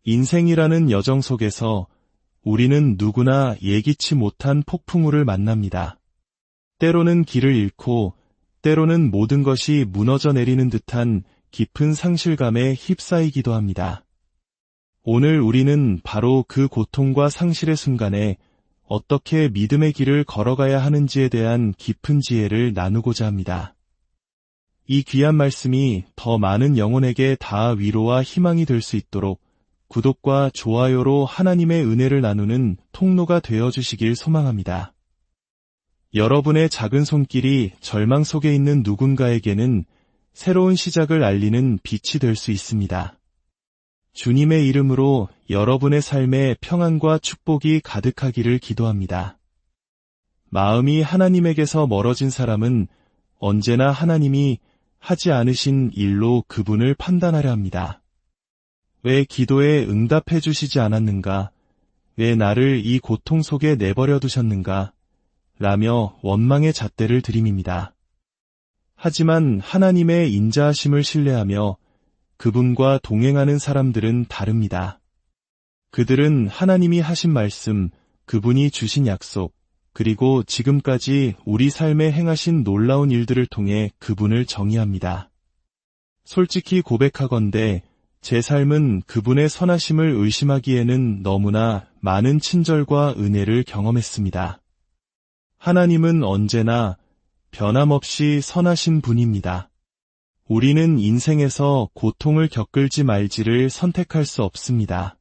인생이라는 여정 속에서 우리는 누구나 예기치 못한 폭풍우를 만납니다. 때로는 길을 잃고 때로는 모든 것이 무너져 내리는 듯한 깊은 상실감에 휩싸이기도 합니다. 오늘 우리는 바로 그 고통과 상실의 순간에 어떻게 믿음의 길을 걸어가야 하는지에 대한 깊은 지혜를 나누고자 합니다. 이 귀한 말씀이 더 많은 영혼에게 닿아 위로와 희망이 될 수 있도록 구독과 좋아요로 하나님의 은혜를 나누는 통로가 되어주시길 소망합니다. 여러분의 작은 손길이 절망 속에 있는 누군가에게는 새로운 시작을 알리는 빛이 될 수 있습니다. 주님의 이름으로 여러분의 삶에 평안과 축복이 가득하기를 기도합니다. 마음이 하나님에게서 멀어진 사람은 언제나 하나님이 하지 않으신 일로 그분을 판단하려 합니다. 왜 기도에 응답해 주시지 않았는가? 왜 나를 이 고통 속에 내버려 두셨는가? 라며 원망의 잣대를 들이밉니다. 하지만 하나님의 인자하심을 신뢰하며 그분과 동행하는 사람들은 다릅니다. 그들은 하나님이 하신 말씀, 그분이 주신 약속, 그리고 지금까지 우리 삶에 행하신 놀라운 일들을 통해 그분을 정의합니다. 솔직히 고백하건대 제 삶은 그분의 선하심을 의심하기에는 너무나 많은 친절과 은혜를 경험했습니다. 하나님은 언제나 변함없이 선하신 분입니다. 우리는 인생에서 고통을 겪을지 말지를 선택할 수 없습니다.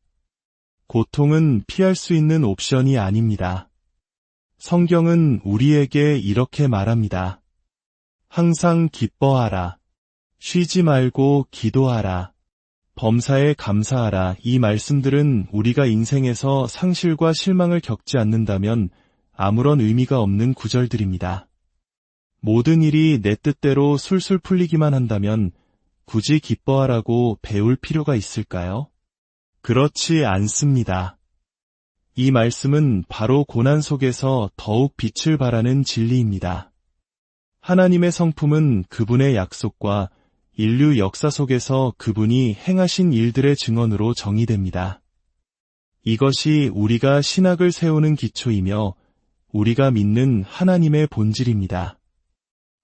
고통은 피할 수 있는 옵션이 아닙니다. 성경은 우리에게 이렇게 말합니다. 항상 기뻐하라. 쉬지 말고 기도하라. 범사에 감사하라. 이 말씀들은 우리가 인생에서 상실과 실망을 겪지 않는다면 아무런 의미가 없는 구절들입니다. 모든 일이 내 뜻대로 술술 풀리기만 한다면 굳이 기뻐하라고 배울 필요가 있을까요? 그렇지 않습니다. 이 말씀은 바로 고난 속에서 더욱 빛을 발하는 진리입니다. 하나님의 성품은 그분의 약속과 인류 역사 속에서 그분이 행하신 일들의 증언으로 정의됩니다. 이것이 우리가 신학을 세우는 기초이며 우리가 믿는 하나님의 본질입니다.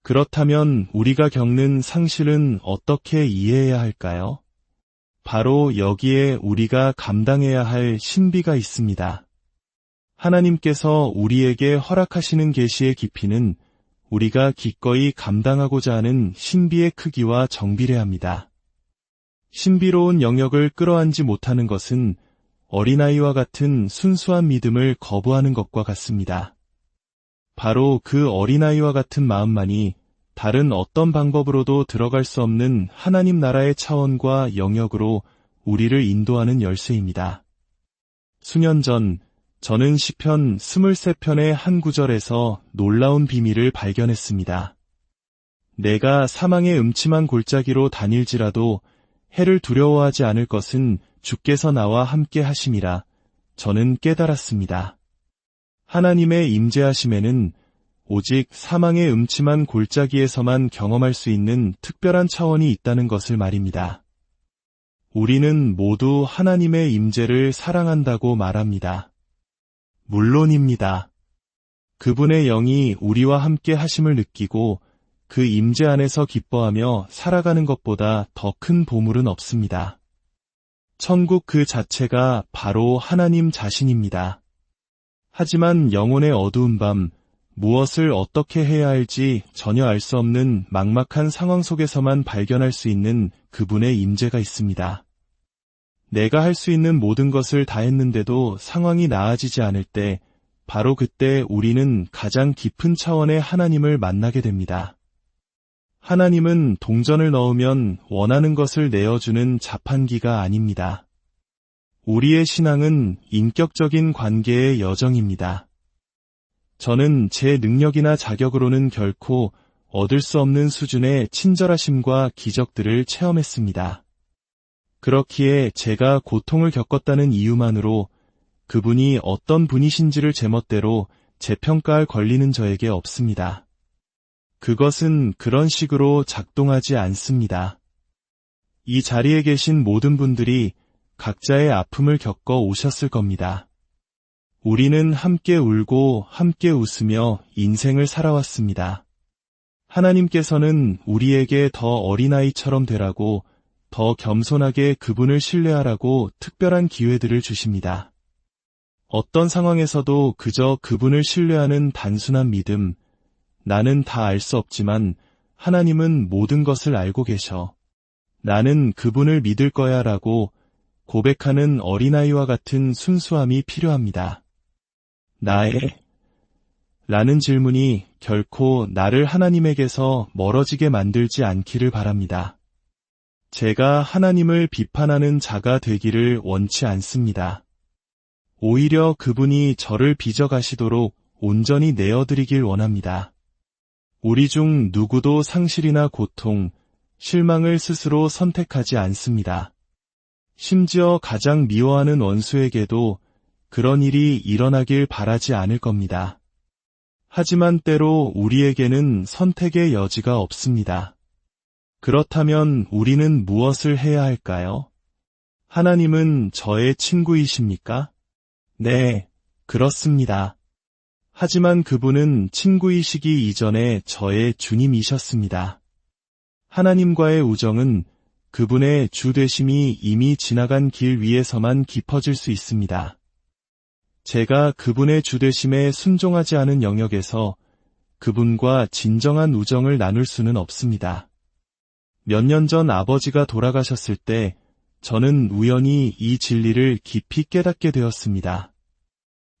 그렇다면 우리가 겪는 상실은 어떻게 이해해야 할까요? 바로 여기에 우리가 감당해야 할 신비가 있습니다. 하나님께서 우리에게 허락하시는 계시의 깊이는 우리가 기꺼이 감당하고자 하는 신비의 크기와 정비례합니다. 신비로운 영역을 끌어안지 못하는 것은 어린아이와 같은 순수한 믿음을 거부하는 것과 같습니다. 바로 그 어린아이와 같은 마음만이 다른 어떤 방법으로도 들어갈 수 없는 하나님 나라의 차원과 영역으로 우리를 인도하는 열쇠입니다. 수년 전 저는 시편 23편의 한 구절에서 놀라운 비밀을 발견했습니다. 내가 사망의 음침한 골짜기로 다닐지라도 해를 두려워하지 않을 것은 주께서 나와 함께 하심이라. 저는 깨달았습니다. 하나님의 임재하심에는 오직 사망의 음침한 골짜기에서만 경험할 수 있는 특별한 차원이 있다는 것을 말입니다. 우리는 모두 하나님의 임재를 사랑한다고 말합니다. 물론입니다. 그분의 영이 우리와 함께 하심을 느끼고 그 임재 안에서 기뻐하며 살아가는 것보다 더 큰 보물은 없습니다. 천국 그 자체가 바로 하나님 자신입니다. 하지만 영혼의 어두운 밤, 무엇을 어떻게 해야 할지 전혀 알 수 없는 막막한 상황 속에서만 발견할 수 있는 그분의 임재가 있습니다. 내가 할 수 있는 모든 것을 다 했는데도 상황이 나아지지 않을 때, 바로 그때 우리는 가장 깊은 차원의 하나님을 만나게 됩니다. 하나님은 동전을 넣으면 원하는 것을 내어주는 자판기가 아닙니다. 우리의 신앙은 인격적인 관계의 여정입니다. 저는 제 능력이나 자격으로는 결코 얻을 수 없는 수준의 친절하심과 기적들을 체험했습니다. 그렇기에 제가 고통을 겪었다는 이유만으로 그분이 어떤 분이신지를 제멋대로 재평가할 권리는 저에게 없습니다. 그것은 그런 식으로 작동하지 않습니다. 이 자리에 계신 모든 분들이 각자의 아픔을 겪어 오셨을 겁니다. 우리는 함께 울고 함께 웃으며 인생을 살아왔습니다. 하나님께서는 우리에게 더 어린아이처럼 되라고, 더 겸손하게 그분을 신뢰하라고 특별한 기회들을 주십니다. 어떤 상황에서도 그저 그분을 신뢰하는 단순한 믿음, 나는 다 알 수 없지만 하나님은 모든 것을 알고 계셔. 나는 그분을 믿을 거야 라고 고백하는 어린아이와 같은 순수함이 필요합니다. 나의 라는 질문이 결코 나를 하나님에게서 멀어지게 만들지 않기를 바랍니다. 제가 하나님을 비판하는 자가 되기를 원치 않습니다. 오히려 그분이 저를 빚어가시도록 온전히 내어드리길 원합니다. 우리 중 누구도 상실이나 고통, 실망을 스스로 선택하지 않습니다. 심지어 가장 미워하는 원수에게도 그런 일이 일어나길 바라지 않을 겁니다. 하지만 때로 우리에게는 선택의 여지가 없습니다. 그렇다면 우리는 무엇을 해야 할까요? 하나님은 저의 친구이십니까? 네, 그렇습니다. 하지만 그분은 친구이시기 이전에 저의 주님이셨습니다. 하나님과의 우정은 그분의 주 되심이 이미 지나간 길 위에서만 깊어질 수 있습니다. 제가 그분의 주 되심에 순종하지 않은 영역에서 그분과 진정한 우정을 나눌 수는 없습니다. 몇 년 전 아버지가 돌아가셨을 때 저는 우연히 이 진리를 깊이 깨닫게 되었습니다.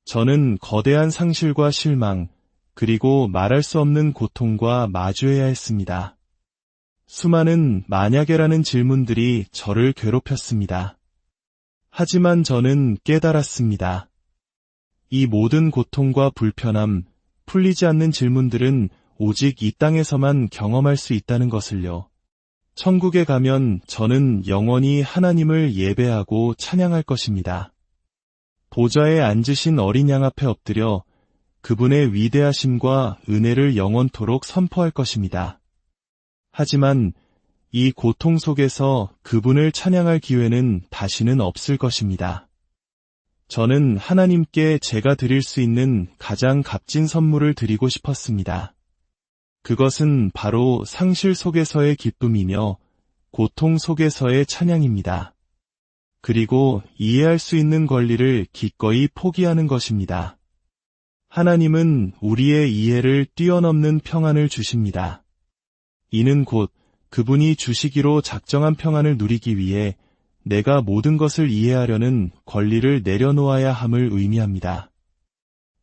저는 거대한 상실과 실망, 그리고 말할 수 없는 고통과 마주해야 했습니다. 수많은 만약에라는 질문들이 저를 괴롭혔습니다. 하지만 저는 깨달았습니다. 이 모든 고통과 불편함, 풀리지 않는 질문들은 오직 이 땅에서만 경험할 수 있다는 것을요. 천국에 가면 저는 영원히 하나님을 예배하고 찬양할 것입니다. 보좌에 앉으신 어린 양 앞에 엎드려 그분의 위대하심과 은혜를 영원토록 선포할 것입니다. 하지만 이 고통 속에서 그분을 찬양할 기회는 다시는 없을 것입니다. 저는 하나님께 제가 드릴 수 있는 가장 값진 선물을 드리고 싶었습니다. 그것은 바로 상실 속에서의 기쁨이며 고통 속에서의 찬양입니다. 그리고 이해할 수 있는 권리를 기꺼이 포기하는 것입니다. 하나님은 우리의 이해를 뛰어넘는 평안을 주십니다. 이는 곧 그분이 주시기로 작정한 평안을 누리기 위해 내가 모든 것을 이해하려는 권리를 내려놓아야 함을 의미합니다.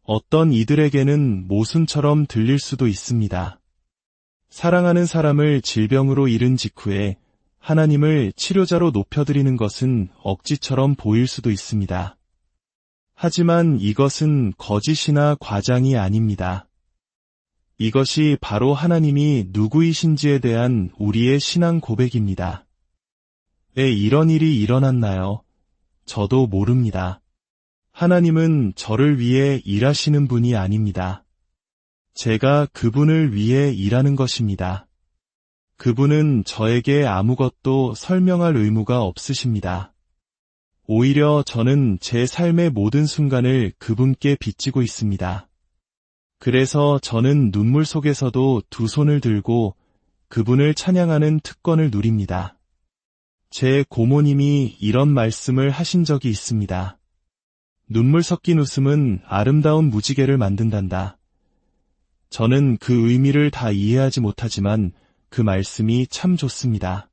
어떤 이들에게는 모순처럼 들릴 수도 있습니다. 사랑하는 사람을 질병으로 잃은 직후에 하나님을 치료자로 높여드리는 것은 억지처럼 보일 수도 있습니다. 하지만 이것은 거짓이나 과장이 아닙니다. 이것이 바로 하나님이 누구이신지에 대한 우리의 신앙 고백입니다. 왜 이런 일이 일어났나요? 저도 모릅니다. 하나님은 저를 위해 일하시는 분이 아닙니다. 제가 그분을 위해 일하는 것입니다. 그분은 저에게 아무것도 설명할 의무가 없으십니다. 오히려 저는 제 삶의 모든 순간을 그분께 빚지고 있습니다. 그래서 저는 눈물 속에서도 두 손을 들고 그분을 찬양하는 특권을 누립니다. 제 고모님이 이런 말씀을 하신 적이 있습니다. 눈물 섞인 웃음은 아름다운 무지개를 만든단다. 저는 그 의미를 다 이해하지 못하지만 그 말씀이 참 좋습니다.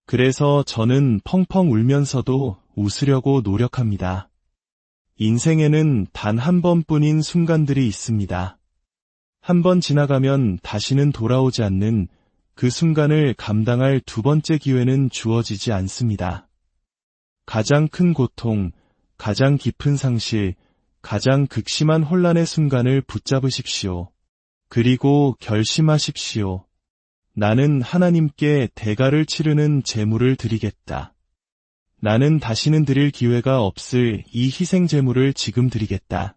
그래서 저는 펑펑 울면서도 웃으려고 노력합니다. 인생에는 단 한 번뿐인 순간들이 있습니다. 한 번 지나가면 다시는 돌아오지 않는 그 순간을 감당할 두 번째 기회는 주어지지 않습니다. 가장 큰 고통, 가장 깊은 상실, 가장 극심한 혼란의 순간을 붙잡으십시오. 그리고 결심하십시오. 나는 하나님께 대가를 치르는 제물을 드리겠다. 나는 다시는 드릴 기회가 없을 이 희생 제물을 지금 드리겠다.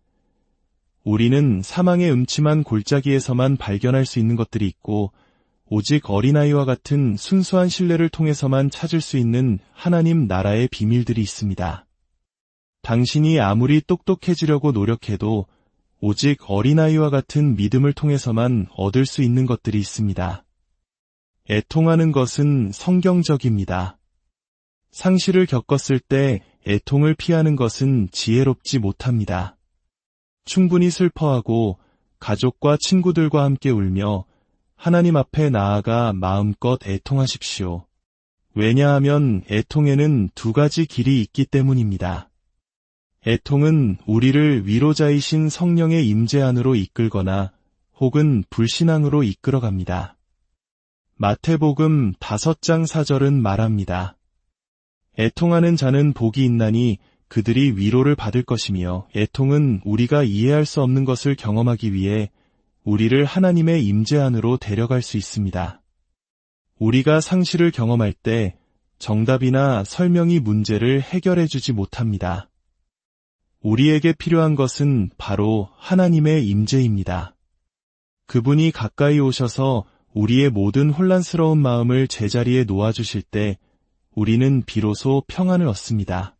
우리는 사망의 음침한 골짜기에서만 발견할 수 있는 것들이 있고 오직 어린아이와 같은 순수한 신뢰를 통해서만 찾을 수 있는 하나님 나라의 비밀들이 있습니다. 당신이 아무리 똑똑해지려고 노력해도 오직 어린아이와 같은 믿음을 통해서만 얻을 수 있는 것들이 있습니다. 애통하는 것은 성경적입니다. 상실을 겪었을 때 애통을 피하는 것은 지혜롭지 못합니다. 충분히 슬퍼하고 가족과 친구들과 함께 울며 하나님 앞에 나아가 마음껏 애통하십시오. 왜냐하면 애통에는 두 가지 길이 있기 때문입니다. 애통은 우리를 위로자이신 성령의 임재 안으로 이끌거나 혹은 불신앙으로 이끌어갑니다. 마태복음 5장 4절은 말합니다. 애통하는 자는 복이 있나니 그들이 위로를 받을 것이며, 애통은 우리가 이해할 수 없는 것을 경험하기 위해 우리를 하나님의 임재 안으로 데려갈 수 있습니다. 우리가 상실을 경험할 때 정답이나 설명이 문제를 해결해주지 못합니다. 우리에게 필요한 것은 바로 하나님의 임재입니다. 그분이 가까이 오셔서 우리의 모든 혼란스러운 마음을 제자리에 놓아주실 때 우리는 비로소 평안을 얻습니다.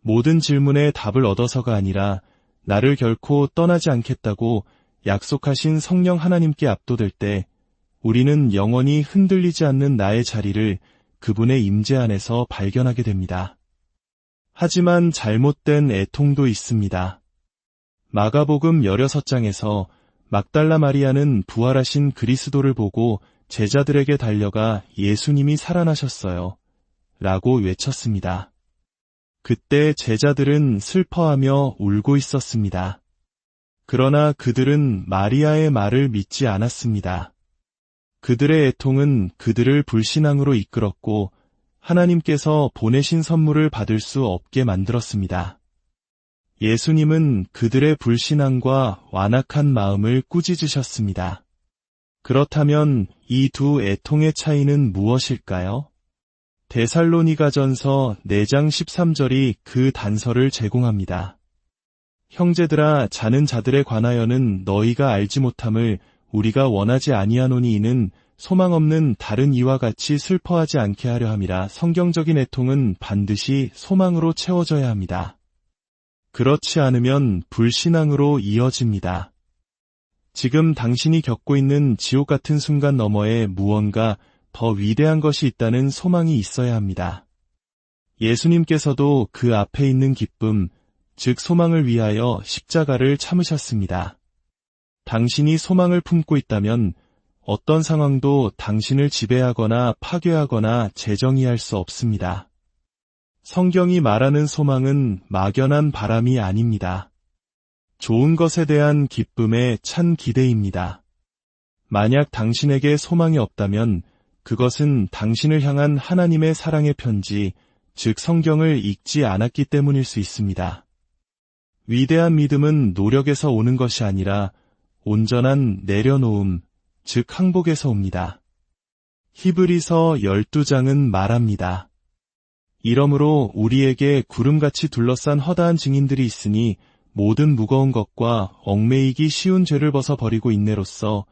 모든 질문에 답을 얻어서가 아니라 나를 결코 떠나지 않겠다고 약속하신 성령 하나님께 압도될 때 우리는 영원히 흔들리지 않는 나의 자리를 그분의 임재 안에서 발견하게 됩니다. 하지만 잘못된 애통도 있습니다. 마가복음 16장에서 막달라 마리아는 부활하신 그리스도를 보고 제자들에게 달려가 예수님이 살아나셨어요 라고 외쳤습니다. 그때 제자들은 슬퍼하며 울고 있었습니다. 그러나 그들은 마리아의 말을 믿지 않았습니다. 그들의 애통은 그들을 불신앙으로 이끌었고 하나님께서 보내신 선물을 받을 수 없게 만들었습니다. 예수님은 그들의 불신앙과 완악한 마음을 꾸짖으셨습니다. 그렇다면 이 두 애통의 차이는 무엇일까요? 데살로니가전서 4장 13절이 그 단서를 제공합니다. 형제들아, 자는 자들에 관하여는 너희가 알지 못함을 우리가 원하지 아니하노니 이는 소망 없는 다른 이와 같이 슬퍼하지 않게 하려 함이라. 성경적인 애통은 반드시 소망으로 채워져야 합니다. 그렇지 않으면 불신앙으로 이어집니다. 지금 당신이 겪고 있는 지옥 같은 순간 너머에 무언가 더 위대한 것이 있다는 소망이 있어야 합니다. 예수님께서도 그 앞에 있는 기쁨, 즉 소망을 위하여 십자가를 참으셨습니다. 당신이 소망을 품고 있다면 어떤 상황도 당신을 지배하거나 파괴하거나 재정의할 수 없습니다. 성경이 말하는 소망은 막연한 바람이 아닙니다. 좋은 것에 대한 기쁨의 찬 기대입니다. 만약 당신에게 소망이 없다면 그것은 당신을 향한 하나님의 사랑의 편지, 즉 성경을 읽지 않았기 때문일 수 있습니다. 위대한 믿음은 노력에서 오는 것이 아니라 온전한 내려놓음, 즉 항복에서 옵니다. 히브리서 12장은 말합니다. 이러므로 우리에게 구름같이 둘러싼 허다한 증인들이 있으니 모든 무거운 것과 얽매이기 쉬운 죄를 벗어버리고 인내로써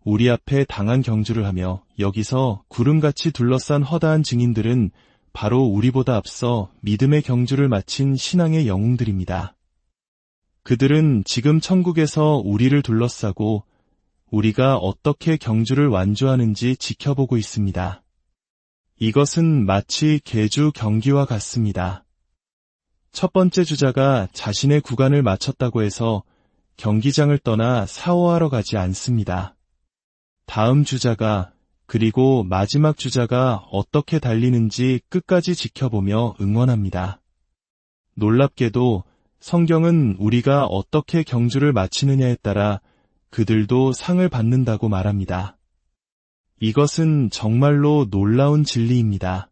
우리 앞에 당한 경주를 하며, 여기서 구름같이 둘러싼 허다한 증인들은 바로 우리보다 앞서 믿음의 경주를 마친 신앙의 영웅들입니다. 그들은 지금 천국에서 우리를 둘러싸고 우리가 어떻게 경주를 완주하는지 지켜보고 있습니다. 이것은 마치 계주 경기와 같습니다. 첫 번째 주자가 자신의 구간을 마쳤다고 해서 경기장을 떠나 샤워하러 가지 않습니다. 다음 주자가, 그리고 마지막 주자가 어떻게 달리는지 끝까지 지켜보며 응원합니다. 놀랍게도 성경은 우리가 어떻게 경주를 마치느냐에 따라 그들도 상을 받는다고 말합니다. 이것은 정말로 놀라운 진리입니다.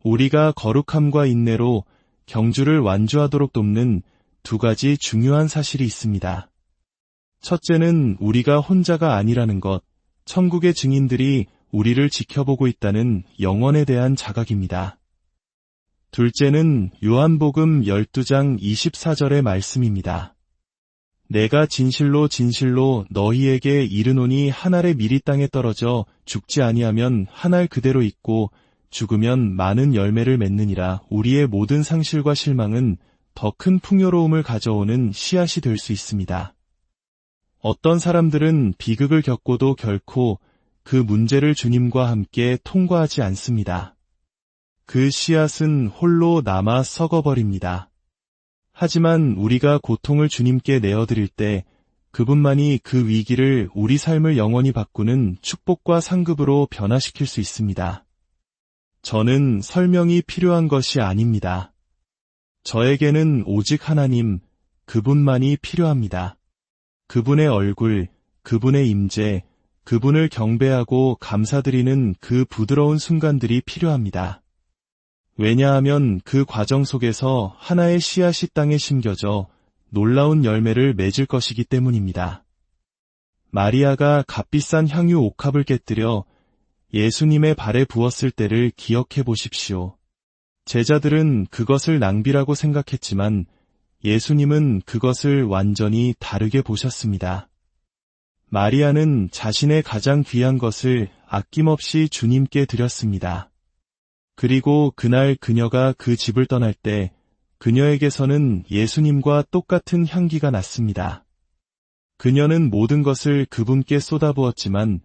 우리가 거룩함과 인내로 경주를 완주하도록 돕는 두 가지 중요한 사실이 있습니다. 첫째는 우리가 혼자가 아니라는 것, 천국의 증인들이 우리를 지켜보고 있다는 영원에 대한 자각입니다. 둘째는 요한복음 12장 24절의 말씀입니다. 내가 진실로 진실로 너희에게 이르노니 한 알의 밀이 땅에 떨어져 죽지 아니하면 한 알 그대로 있고 죽으면 많은 열매를 맺느니라. 우리의 모든 상실과 실망은 더 큰 풍요로움을 가져오는 씨앗이 될 수 있습니다. 어떤 사람들은 비극을 겪고도 결코 그 문제를 주님과 함께 통과하지 않습니다. 그 씨앗은 홀로 남아 썩어버립니다. 하지만 우리가 고통을 주님께 내어드릴 때 그분만이 그 위기를 우리 삶을 영원히 바꾸는 축복과 상급으로 변화시킬 수 있습니다. 저는 설명이 필요한 것이 아닙니다. 저에게는 오직 하나님, 그분만이 필요합니다. 그분의 얼굴, 그분의 임재, 그분을 경배하고 감사드리는 그 부드러운 순간들이 필요합니다. 왜냐하면 그 과정 속에서 하나의 씨앗이 땅에 심겨져 놀라운 열매를 맺을 것이기 때문입니다. 마리아가 값비싼 향유 옥합을 깨뜨려 예수님의 발에 부었을 때를 기억해 보십시오. 제자들은 그것을 낭비라고 생각했지만 예수님은 그것을 완전히 다르게 보셨습니다. 마리아는 자신의 가장 귀한 것을 아낌없이 주님께 드렸습니다. 그리고 그날 그녀가 그 집을 떠날 때 그녀에게서는 예수님과 똑같은 향기가 났습니다. 그녀는 모든 것을 그분께 쏟아부었지만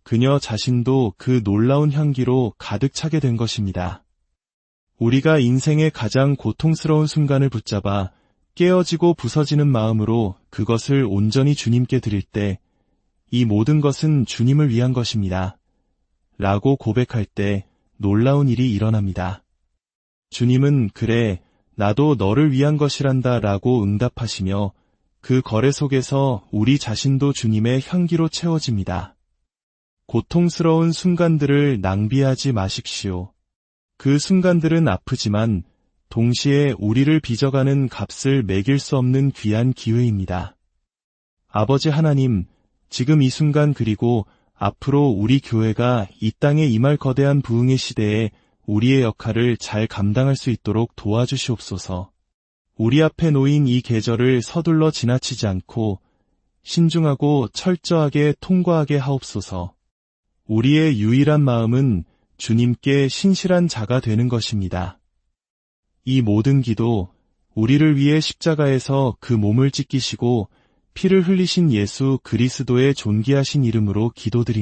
그녀 자신도 그 놀라운 향기로 가득 차게 된 것입니다. 우리가 인생의 가장 고통스러운 순간을 붙잡아 깨어지고 부서지는 마음으로 그것을 온전히 주님께 드릴 때 이 모든 것은 주님을 위한 것입니다. 라고 고백할 때 놀라운 일이 일어납니다. 주님은 그래, 나도 너를 위한 것이란다 라고 응답하시며 그 거래 속에서 우리 자신도 주님의 향기로 채워집니다. 고통스러운 순간들을 낭비하지 마십시오. 그 순간들은 아프지만 동시에 우리를 빚어가는 값을 매길 수 없는 귀한 기회입니다. 아버지 하나님, 지금 이 순간 그리고 앞으로 우리 교회가 이 땅에 임할 거대한 부흥의 시대에 우리의 역할을 잘 감당할 수 있도록 도와주시옵소서. 우리 앞에 놓인 이 계절을 서둘러 지나치지 않고 신중하고 철저하게 통과하게 하옵소서. 우리의 유일한 마음은 주님께 신실한 자가 되는 것입니다. 이 모든 기도, 우리를 위해 십자가에서 그 몸을 찢기시고 피를 흘리신 예수 그리스도의 존귀하신 이름으로 기도드립니다.